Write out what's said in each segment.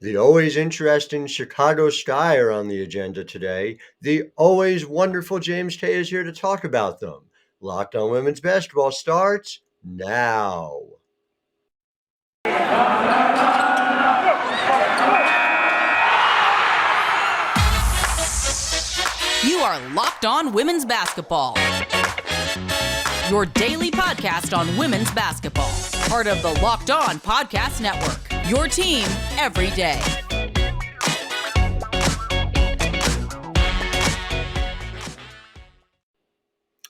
The always interesting Chicago Sky are on the agenda today. The always wonderful James Tay is here to talk about them. Locked on Women's Basketball starts now. You are Locked On Women's Basketball, your daily podcast on women's basketball. Part of the Locked On Podcast Network, your team every day.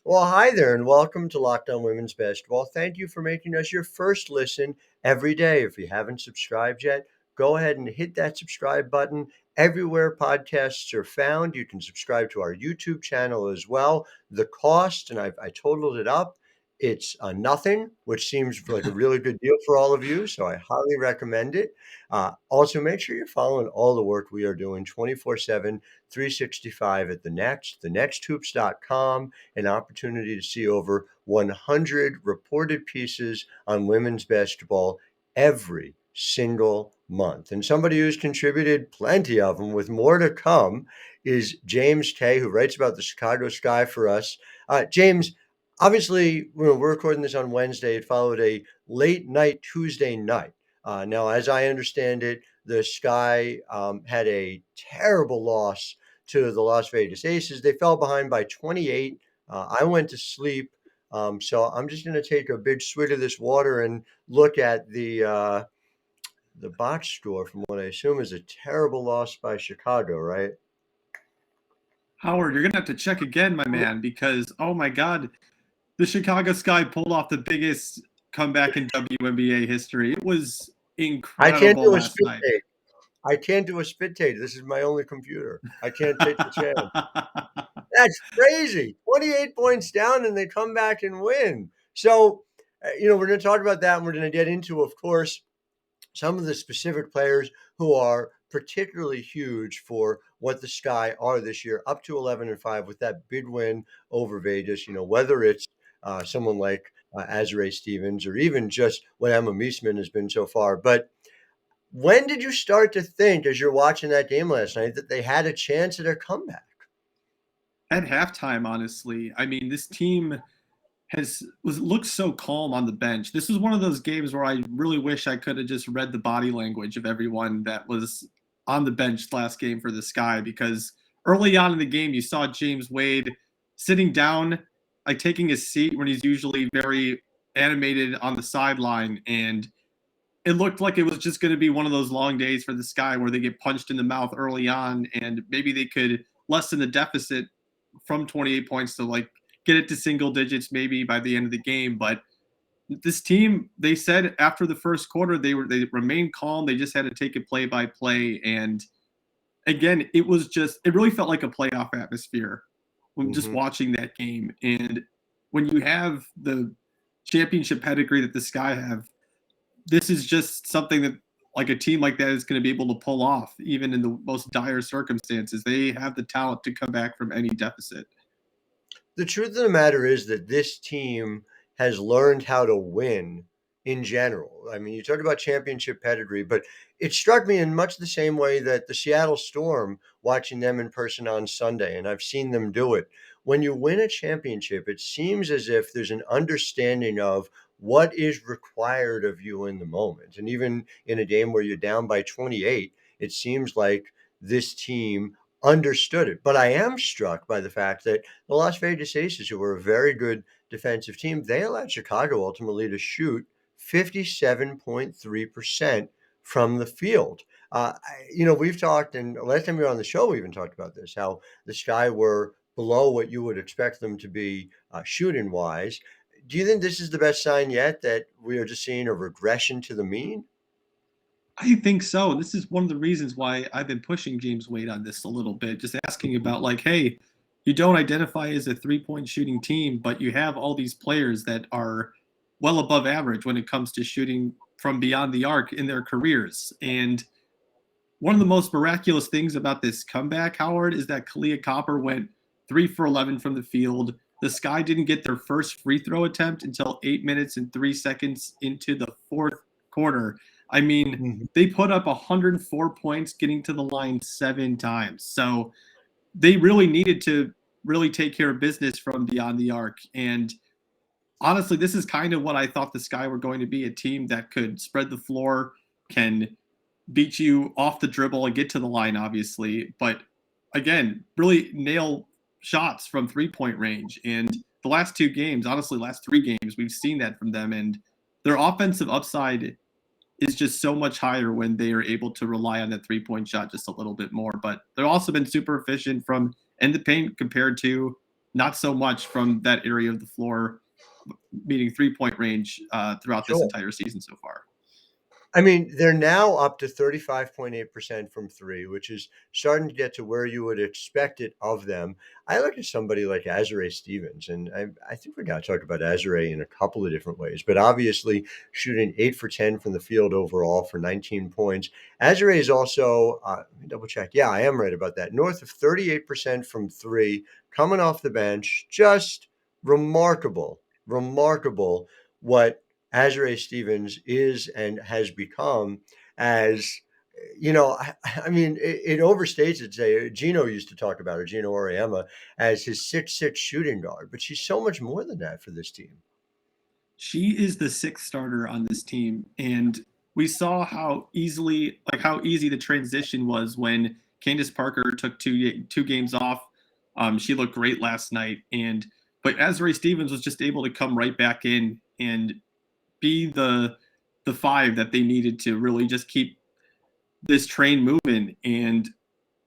Well, hi there, and welcome to Locked On Women's Basketball. Thank you for making us your first listen every day. If you haven't subscribed yet, go ahead and hit that subscribe button. Everywhere podcasts are found, you can subscribe to our YouTube channel as well. The cost, and I totaled it up, it's nothing, which seems like a really good deal for all of you, so I highly recommend it. Also, make sure you're following all the work we are doing 24/7, 365 at The Next, thenexthoops.com, an opportunity to see over 100 reported pieces on women's basketball every single month. And somebody who's contributed plenty of them with more to come is James Tay, who writes about the Chicago Sky for us. James, obviously, we're recording this on Wednesday. It followed a late night Tuesday night. Now, as I understand it, the Sky had a terrible loss to the Las Vegas Aces. They fell behind by 28. I went to sleep. So I'm just going to take a big swig of this water and look at the box score from what I assume is a terrible loss by Chicago, right? Howard, you're going to have to check again, my man, because, oh my God, the Chicago Sky pulled off the biggest comeback in WNBA history. It was incredible. I can't do a last spit night. take. I can't do a spit take. This is my only computer. I can't take the chance. That's crazy. 28 points down and they come back and win. So, we're going to talk about that and we're going to get into, of course, some of the specific players who are particularly huge for what the Sky are this year, up to 11-5 with that big win over Vegas. Whether it's someone like Azurá Stevens or even just what Emma Meesman has been so far. But when did you start to think, as you're watching that game last night, that they had a chance at a comeback? At halftime, honestly. I mean, this team looks so calm on the bench. This was one of those games where I really wish I could have just read the body language of everyone that was on the bench last game for the Sky, because early on in the game, you saw James Wade sitting down, like taking his seat when he's usually very animated on the sideline, and it looked like it was just going to be one of those long days for the Sky where they get punched in the mouth early on, and maybe they could lessen the deficit from 28 points to like get it to single digits maybe by the end of the game. But this team, they said after the first quarter, they remained calm. They just had to take it play by play. And again, it really felt like a playoff atmosphere when just watching that game. And when you have the championship pedigree that the Sky have, this is just something that like a team like that is going to be able to pull off, even in the most dire circumstances. They have the talent to come back from any deficit. The truth of the matter is that this team has learned how to win in general. I mean, you talk about championship pedigree, but it struck me in much the same way that the Seattle Storm, watching them in person on Sunday, and I've seen them do it. When you win a championship, it seems as if there's an understanding of what is required of you in the moment. And even in a game where you're down by 28, it seems like this team understood it. But I am struck by the fact that the Las Vegas Aces, who were a very good defensive team, they allowed Chicago ultimately to shoot 57.3% from the field. We've talked, and last time you were on the show, we even talked about this, how the Sky were below what you would expect them to be shooting wise. Do you think this is the best sign yet that we are just seeing a regression to the mean? I think so. This is one of the reasons why I've been pushing James Wade on this a little bit, just asking about like, hey, you don't identify as a three-point shooting team, but you have all these players that are well above average when it comes to shooting from beyond the arc in their careers. And one of the most miraculous things about this comeback, Howard, is that Kalia Copper went 3 for 11 from the field. The Sky didn't get their first free throw attempt until 8 minutes and 3 seconds into the fourth quarter. I mean, Mhm. they put up 104 points getting to the line 7 times. So they really needed to really take care of business from beyond the arc. And honestly, this is kind of what I thought the Sky were going to be, a team that could spread the floor, can beat you off the dribble and get to the line, obviously. But again, really nail shots from 3-point range. And the last 2 games, honestly, last 3 games, we've seen that from them. And their offensive upside is just so much higher when they are able to rely on that 3-point shot just a little bit more. But they've also been super efficient from in the paint compared to not so much from that area of the floor, meeting 3-point range throughout this Sure. entire season so far. I mean, they're now up to 35.8% from three, which is starting to get to where you would expect it of them. I look at somebody like Azurá Stevens, and I think we got to talk about Azurá in a couple of different ways, but obviously shooting 8 for 10 from the field overall for 19 points. Azurá is also, let me double check. Yeah, I am right about that. North of 38% from three, coming off the bench. Just remarkable, remarkable what Azurá Stevens is and has become as I mean, it overstates it. Say Gino used to talk about her, Gino Oriema, as his 6'6" shooting guard, but she's so much more than that for this team. She is the 6th starter on this team, and we saw how easy the transition was when Candace Parker took two games off. She looked great last night, but Azurá Stevens was just able to come right back in and be the 5 that they needed to really just keep this train moving. And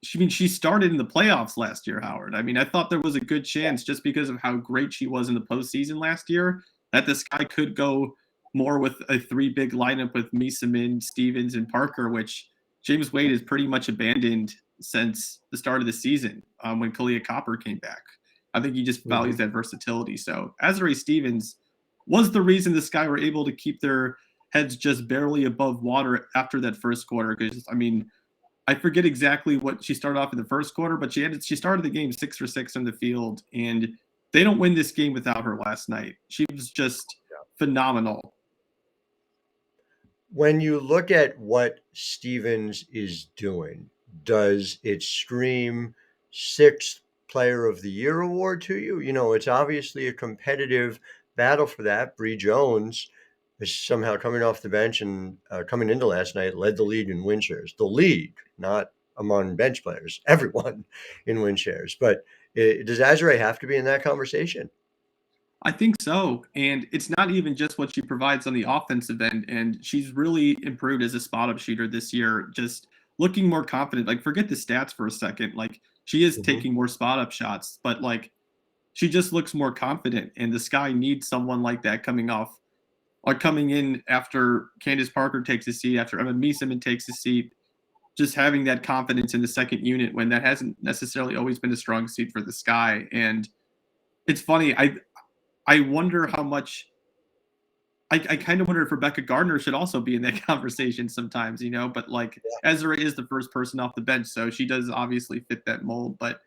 she started in the playoffs last year, Howard. I mean, I thought there was a good chance just because of how great she was in the postseason last year that this guy could go more with a 3 big lineup with Misamin, Stevens, and Parker, which James Wade has pretty much abandoned since the start of the season when Kalia Copper came back. I think he just values Mhm. that versatility. So Azurá Stevens was the reason the Sky were able to keep their heads just barely above water after that first quarter. Because I mean, I forget exactly what she started off in the first quarter, but she started the game 6 for 6 on the field, and they don't win this game without her last night. She was just phenomenal. When you look at what Stevens is doing, does it scream sixth player of the year award to you? You know, it's obviously a competitive battle for that. Bree Jones is somehow coming off the bench and coming into last night led the league in win shares. The league, not among bench players, everyone in win shares. But does Azure have to be in that conversation? I think so. And it's not even just what she provides on the offensive end. And she's really improved as a spot up shooter this year, just looking more confident. Like, forget the stats for a second. Like, she is Mhm. taking more spot up shots, but like, she just looks more confident. And the Sky needs someone like that coming in after Candace Parker takes a seat, after Emma Meeseman takes a seat, just having that confidence in the second unit when that hasn't necessarily always been a strong suit for the Sky. And it's funny, I wonder how much I kind of wonder if Rebecca Gardner should also be in that conversation sometimes, but like Ezra is the first person off the bench, so she does obviously fit that mold. But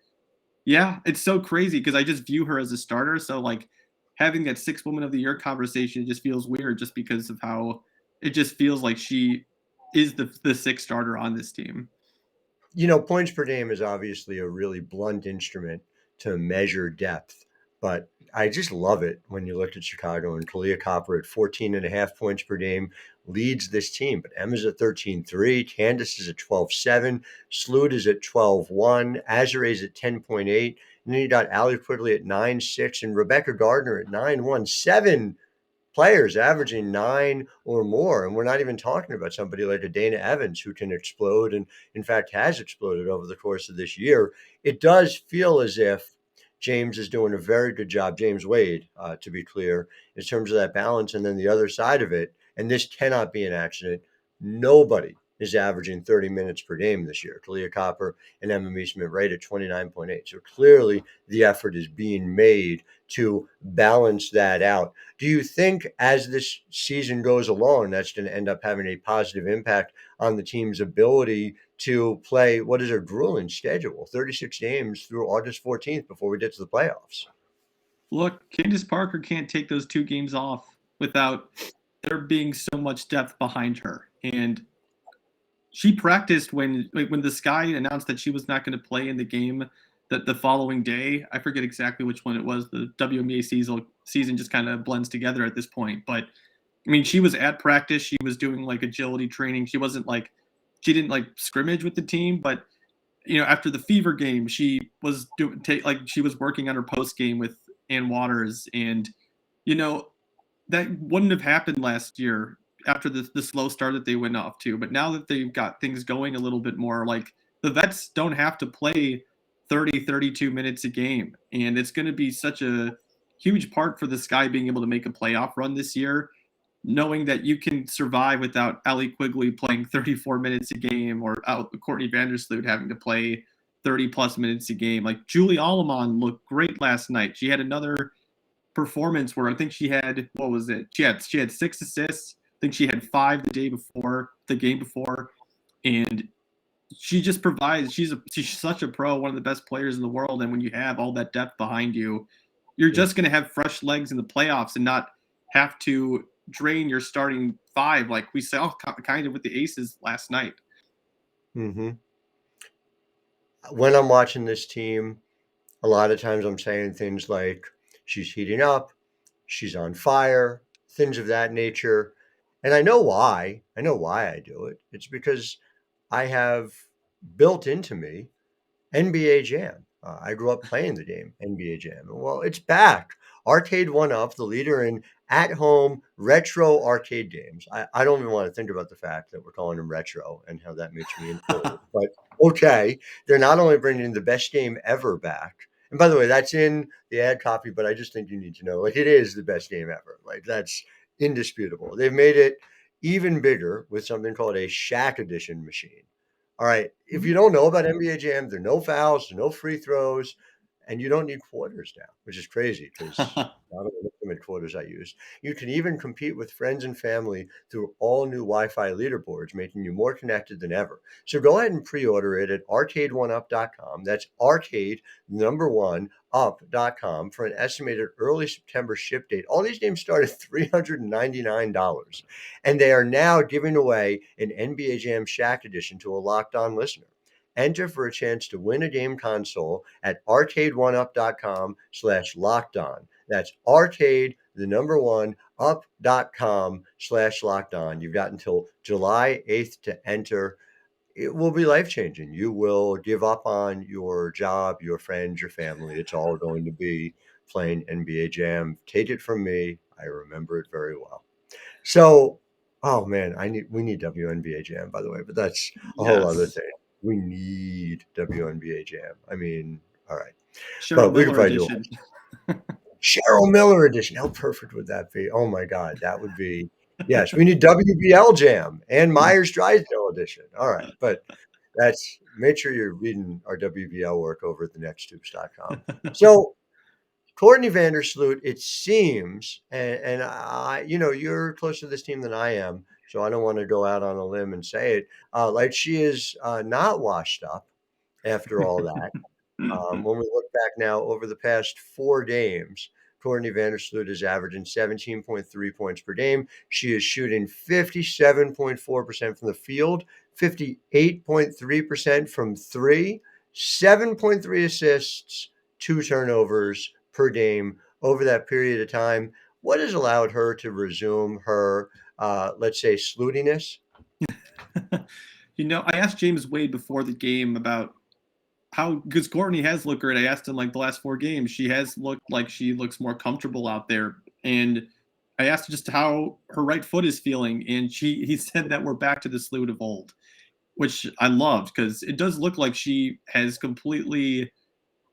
yeah, it's so crazy because I just view her as a starter. So like having that 6 woman of the year conversation just feels weird just because of how it just feels like she is the sixth starter on this team. You know, points per game is obviously a really blunt instrument to measure depth, but I just love it when you look at Chicago and Kalia Copper at 14 and a half points per game leads this team. But Emma's at 13.3, Candace is at 12.7, Sloot is at 12.1, Azure is at 10.8, and then you got Allie Quigley at 9.6 and Rebecca Gardner at 9.1. Seven players averaging 9 or more. And we're not even talking about somebody like a Dana Evans who can explode and, in fact, has exploded over the course of this year. It does feel as if James is doing a very good job, James Wade, to be clear, in terms of that balance. And then the other side of it, and this cannot be an accident, nobody is averaging 30 minutes per game this year. Kalia Copper and Emma Meesman right at 29.8. So clearly the effort is being made to balance that out. Do you think as this season goes along, that's going to end up having a positive impact on the team's ability to play what is a grueling schedule, 36 games through August 14th before we get to the playoffs? Look, Candace Parker can't take those 2 games off without there being so much depth behind her. And she practiced when the Sky announced that she was not going to play in the game that the following day. I forget exactly which one it was. The WNBA season just kind of blends together at this point. But I mean, she was at practice. She was doing like agility training. She didn't like scrimmage with the team, but after the Fever game, she was she was working on her post game with Ann Waters, and that wouldn't have happened last year after the slow start that they went off to. But now that they've got things going a little bit more, like the vets don't have to play 30, 32 minutes a game. And it's going to be such a huge part for the Sky being able to make a playoff run this year, knowing that you can survive without Allie Quigley playing 34 minutes a game or Courtney Vandersloot having to play 30 plus minutes a game. Like Julie Alleman looked great last night. She had another performance where I think she had, what was it? She had 6 assists. I think she had 5 the game before. And she just provides, she's such a pro, one of the best players in the world. And when you have all that depth behind you, you're just going to have fresh legs in the playoffs and not have to drain your starting 5 like we saw kind of with the Aces last night. Mm-hmm. When I'm watching this team, a lot of times I'm saying things like, she's heating up, she's on fire, things of that nature. And I know why. I know why I do it. It's because I have built into me NBA Jam. I grew up playing the game NBA Jam. Well, it's back. Arcade 1UP, the leader in at-home retro arcade games. I don't even want to think about the fact that we're calling them retro and how that makes me old. But okay, they're not only bringing the best game ever back. And by the way, that's in the ad copy, but I just think you need to know, like, it is the best game ever. Like, that's indisputable. They've made it even bigger with something called a Shaq Edition machine. All right, if you don't know about NBA Jam, there are no fouls, there are no free throws, and you don't need quarters now, which is crazy because not only the limit quarters I use. You can even compete with friends and family through all new Wi-Fi leaderboards, making you more connected than ever. So go ahead and pre-order it at arcade1up.com. That's arcade1up.com for an estimated early September ship date. All these games start at $399, and they are now giving away an NBA Jam Shaq Edition to a Locked On listener. Enter for a chance to win a game console at arcade1up.com/lockedon. That's arcade, the number 1, up.com/lockedon. You've got until July 8th to enter. It will be life-changing. You will give up on your job, your friends, your family. It's all going to be playing NBA Jam. Take it from me. I remember it very well. So, oh man, we need WNBA Jam, by the way, but that's a whole other thing. We need WNBA Jam. I mean, all right. Cheryl Miller edition. Cheryl Miller edition. How perfect would that be? Oh my God, that would be. Yes, we need WBL Jam and Myers Drysdale edition. All right, but make sure you're reading our WBL work over at thenexthoops.com. So, Courtney Vandersloot, it seems, and I, you're closer to this team than I am, so I don't want to go out on a limb and say it. Like she is not washed up after all that. When we look back now over the past 4 games, Courtney Vandersloot is averaging 17.3 points per game. She is shooting 57.4% from the field, 58.3% from 3, 7.3 assists, 2 turnovers per game over that period of time. What has allowed her to resume her, let's say, slootiness? I asked James Wade before the game about because Courtney has looked great. I asked him like the last 4 games, she has looked like she looks more comfortable out there. And I asked her just how her right foot is feeling. And he said that we're back to the Sloot of old, which I loved because it does look like she has completely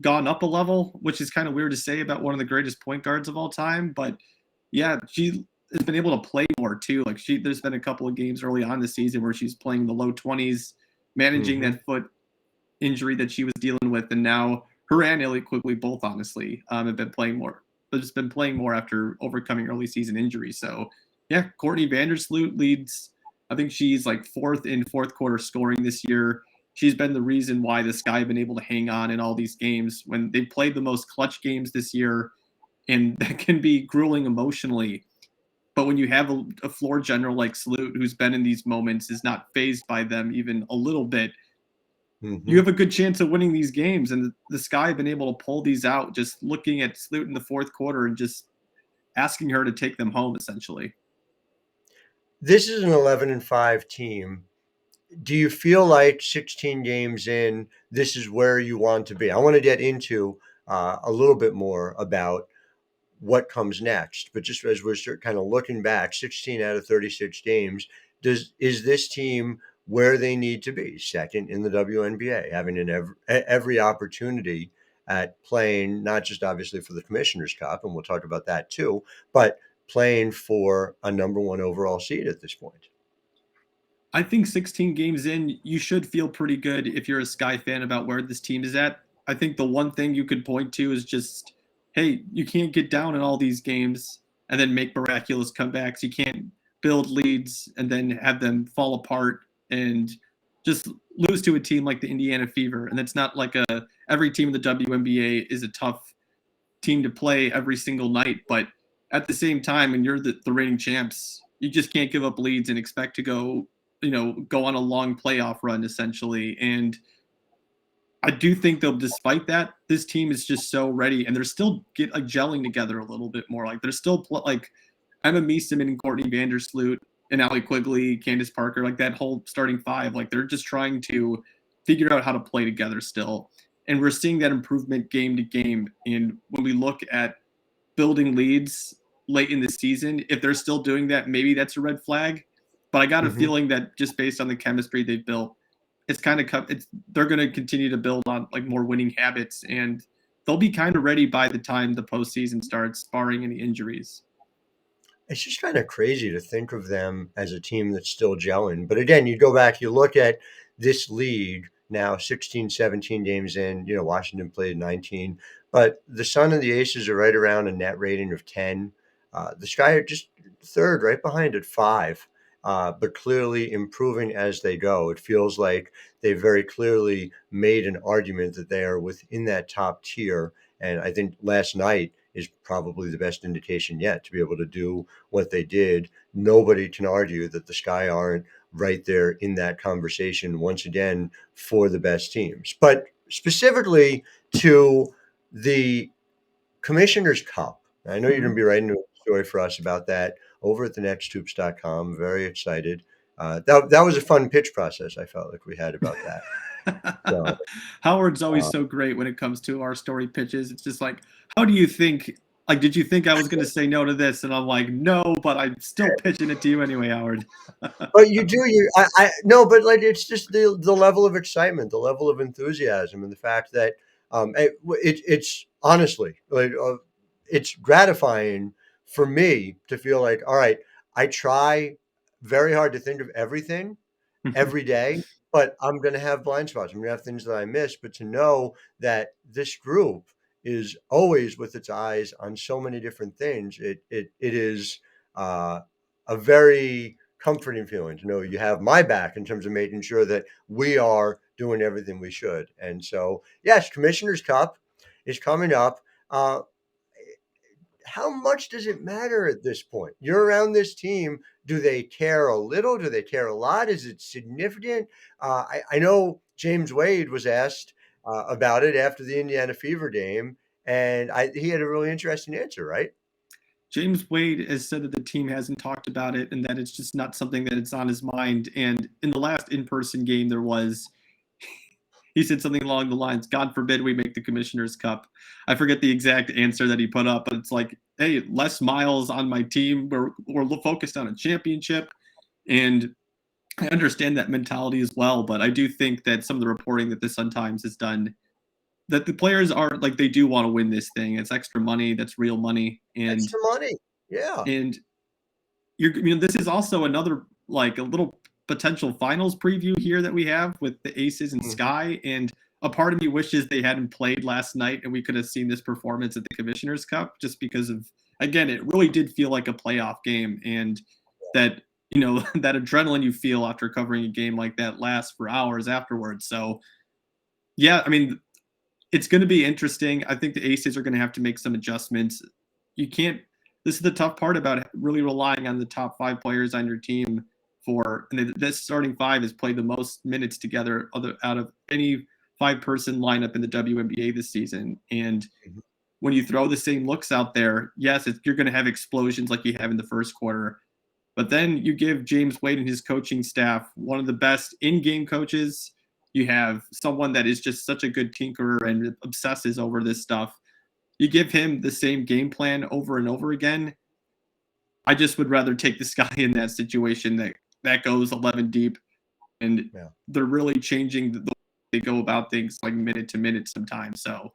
gone up a level, which is kind of weird to say about one of the greatest point guards of all time. But yeah, she has been able to play more too. Like there's been a couple of games early on this season where she's playing in the low 20s, managing that foot injury that she was dealing with. And now her and Ellie Quigley both honestly have been playing more, but just been playing more after overcoming early season injuries. So yeah, Courtney Vandersloot leads. I think she's like 4th in fourth quarter scoring this year. She's been the reason why the Sky have been able to hang on in all these games when they played the most clutch games this year. And that can be grueling emotionally. But when you have a floor general like Sloot, who's been in these moments, is not fazed by them even a little bit, you have a good chance of winning these games. And the Sky have been able to pull these out just looking at Sloot in the fourth quarter and just asking her to take them home, essentially. This is an 11-5 team. Do you feel like 16 games in, this is where you want to be? I want to get into a little bit more about what comes next, but just as we're kind of looking back, 16 out of 36 games, is this team where they need to be? Second in the WNBA, having every opportunity at playing, not just obviously for the Commissioner's Cup, and we'll talk about that too, but playing for a number one overall seed at this point. I think 16 games in, you should feel pretty good if you're a Sky fan about where this team is at. I think the one thing you could point to is just, hey, you can't get down in all these games and then make miraculous comebacks. You can't build leads and then have them fall apart and just lose to a team like the Indiana Fever. And it's not like every team in the WNBA is a tough team to play every single night. But at the same time, when you're the reigning champs, you just can't give up leads and expect to go on a long playoff run, essentially. And I do think, though, despite that, this team is just so ready, and they're still gelling together a little bit more. Like, they're still like Emma Meeseman and Courtney Vandersloot and Allie Quigley, Candace Parker, like that whole starting five. Like, they're just trying to figure out how to play together still. And we're seeing that improvement game to game. And when we look at building leads late in the season, if they're still doing that, maybe that's a red flag. But I got a feeling that just based on the chemistry they've built, they're going to continue to build on like more winning habits, and they'll be kind of ready by the time the postseason starts, barring any injuries. It's just kind of crazy to think of them as a team that's still gelling. But again, you go back, you look at this league now, 16, 17 games in, Washington played 19, but the Sun and the Aces are right around a net rating of 10. The Sky are just third, right behind at 5. But clearly improving as they go. It feels like they very clearly made an argument that they are within that top tier. And I think last night is probably the best indication yet to be able to do what they did. Nobody can argue that the Sky aren't right there in that conversation once again for the best teams. But specifically to the Commissioner's Cup, I know you're going to be writing a story for us about that over at thenexthoops.com. Very excited. That was a fun pitch process I felt like we had about that. So, Howard's always so great when it comes to our story pitches. It's just like, how do you think, like, did you think I was going to say no to this? And I'm like, no, but I'm still pitching it to you anyway, Howard. But you do, I no, but like, it's just the level of excitement, the level of enthusiasm, and the fact that it's honestly like it's gratifying for me to feel like, all right, I try very hard to think of everything every day, but I'm going to have blind spots. I'm going to have things that I miss. But to know that this group is always with its eyes on so many different things, it is a very comforting feeling to know you have my back in terms of making sure that we are doing everything we should. And so, yes, Commissioner's Cup is coming up. How much does it matter at this point? You're around this team. Do they care a little? Do they care a lot? Is it significant? I know James Wade was asked about it after the Indiana Fever game, and he had a really interesting answer, right? James Wade has said that the team hasn't talked about it and that it's just not something that it's on his mind. And in the last in-person game, he said something along the lines, God forbid we make the Commissioner's Cup. I forget the exact answer that he put up, but it's like, hey, Les Miles on my team. We're focused on a championship. And I understand that mentality as well, but I do think that some of the reporting that the Sun-Times has done, that the players are like, they do want to win this thing. It's extra money. That's real money. And extra money. Yeah. And this is also another, like, a little potential finals preview here that we have with the Aces and Sky. And a part of me wishes they hadn't played last night and we could have seen this performance at the Commissioner's Cup, just because of, again, it really did feel like a playoff game, and that, that adrenaline you feel after covering a game like that lasts for hours afterwards. So yeah, I mean, it's going to be interesting. I think the Aces are going to have to make some adjustments. The this is the tough part about really relying on the top 5 players on your team and this starting 5 has played the most minutes together out of any 5-person lineup in the WNBA this season. And Mhm. when you throw the same looks out there, yes, you're going to have explosions like you have in the first quarter. But then you give James Wade and his coaching staff one of the best in-game coaches. You have someone that is just such a good tinkerer and obsesses over this stuff. You give him the same game plan over and over again. I just would rather take this guy in that situation that goes 11 deep, and Yeah. they're really changing the way they go about things like minute to minute sometimes. So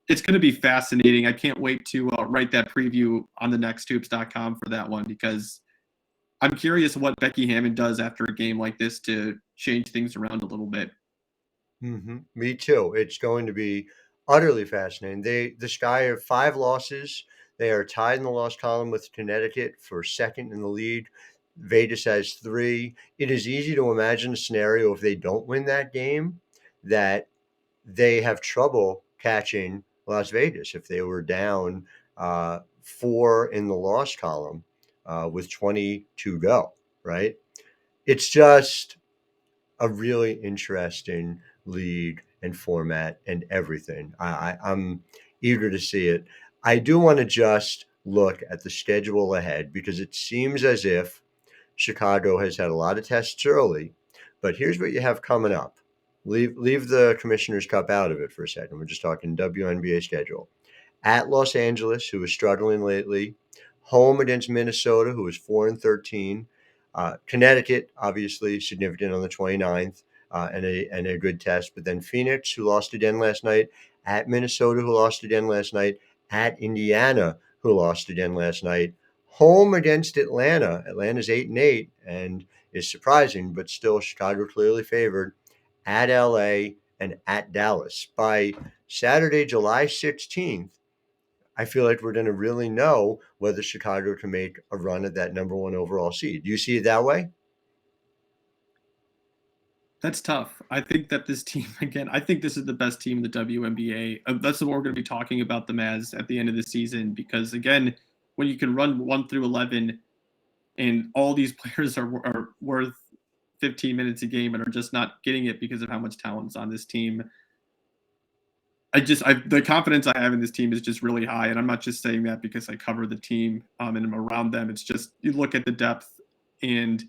it's going to be fascinating. I can't wait to write that preview on the nexthoops.com for that one, because I'm curious what Becky Hammon does after a game like this to change things around a little bit. Me too. It's going to be utterly fascinating. The Sky have 5 losses. They are tied in the loss column with Connecticut for second in the league. Vegas has 3. It is easy to imagine a scenario if they don't win that game that they have trouble catching Las Vegas if they were down 4 in the loss column with 20 to go, right? It's just a really interesting league and format and everything. I'm eager to see it. I do want to just look at the schedule ahead because it seems as if Chicago has had a lot of tests early, but here's what you have coming up. Leave the Commissioner's Cup out of it for a second. We're just talking WNBA schedule. At Los Angeles, who is struggling lately. Home against Minnesota, who is 4-13. Connecticut, obviously significant on the 29th, and a good test. But then Phoenix, who lost again last night. At Minnesota, who lost again last night. At Indiana, who lost again last night. Home against Atlanta. Atlanta's 8-8 and is surprising, but still Chicago clearly favored. At LA and at Dallas. By Saturday, July 16th, I feel like we're going to really know whether Chicago can make a run at that number 1 overall seed. Do you see it that way? That's tough. I think that this team, again, I think this is the best team in the WNBA. That's what we're going to be talking about them as at the end of the season, because, again, when you can run 1 through 11 and all these players are worth 15 minutes a game and are just not getting it because of how much talent is on this team, the confidence I have in this team is just really high. And I'm not just saying that because I cover the team and I'm around them. It's just, you look at the depth and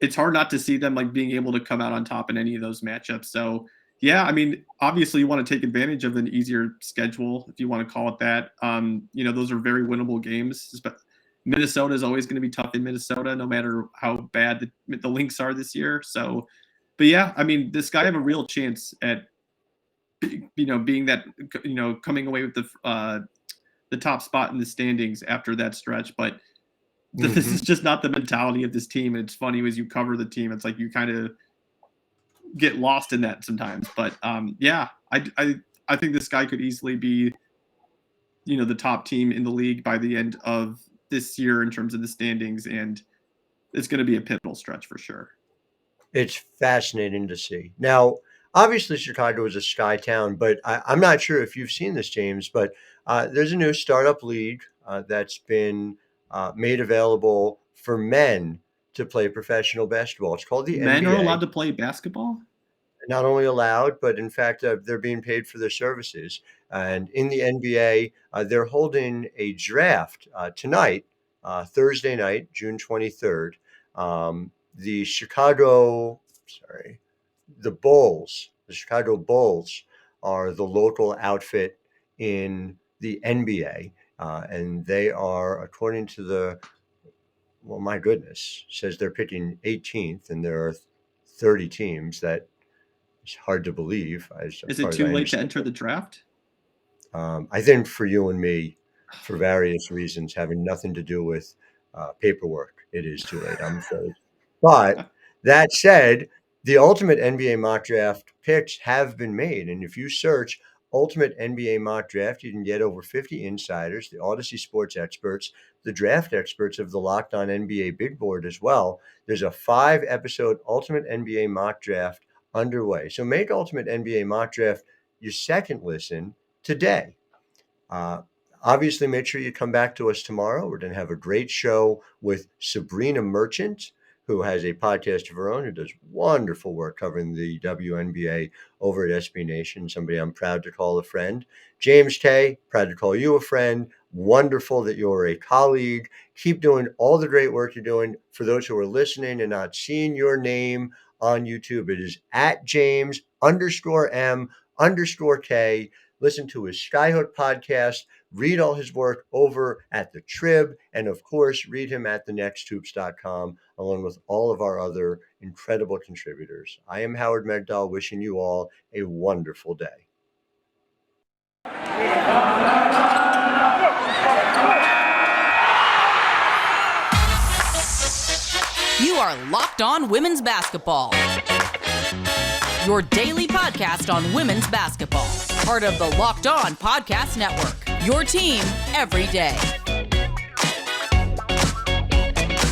it's hard not to see them like being able to come out on top in any of those matchups. So yeah, I mean, obviously you want to take advantage of an easier schedule, if you want to call it that. Those are very winnable games. Minnesota is always going to be tough in Minnesota, no matter how bad the Lynx are this year. So, but yeah, I mean, this guy have a real chance at, being that, coming away with the top spot in the standings after that stretch. But this is just not the mentality of this team. And it's funny as you cover the team, it's like you kind of get lost in that sometimes. But yeah, I think this guy could easily be, the top team in the league by the end of this year in terms of the standings, and it's going to be a pivotal stretch for sure. It's fascinating to see. Now, obviously, Chicago is a sky town, but I'm not sure if you've seen this, James, but there's a new startup league that's been made available for men to play professional basketball. It's called the Men are NBA. allowed to play basketball? Not only allowed, but in fact, they're being paid for their services. And in the NBA, they're holding a draft tonight, Thursday night, June 23rd. The the Chicago Bulls are the local outfit in the NBA. And they are, according to well, my goodness, says they're picking 18th, and there are 30 teams. That it's hard to believe, as Is far it as too I late to understand. enter the draft? I think for you and me, for various reasons having nothing to do with paperwork, it is too late, I'm afraid. But that said, the ultimate NBA mock draft picks have been made. And if you search Ultimate NBA Mock Draft, you can get over 50 insiders, the Odyssey sports experts, the draft experts of the Locked On NBA Big Board as well. There's a 5-episode Ultimate NBA Mock Draft underway. So make Ultimate NBA Mock Draft your second listen today. Uh, Obviously, make sure you come back to us tomorrow. We're going to have a great show with Sabrina Merchant, who has a podcast of her own, who does wonderful work covering the WNBA over at SB Nation, somebody I'm proud to call a friend. James Tay, proud to call you a friend. Wonderful that you're a colleague. Keep doing all the great work you're doing. For those who are listening and not seeing your name on YouTube, it is at James_M_K. Listen to his Skyhook podcast. Read all his work over at the Trib, and of course, read him at thenexthoops.com, along with all of our other incredible contributors. I am Howard Megdal, wishing you all a wonderful day. You are Locked On Women's Basketball, your daily podcast on women's basketball. Part of the Locked On Podcast Network, your team every day.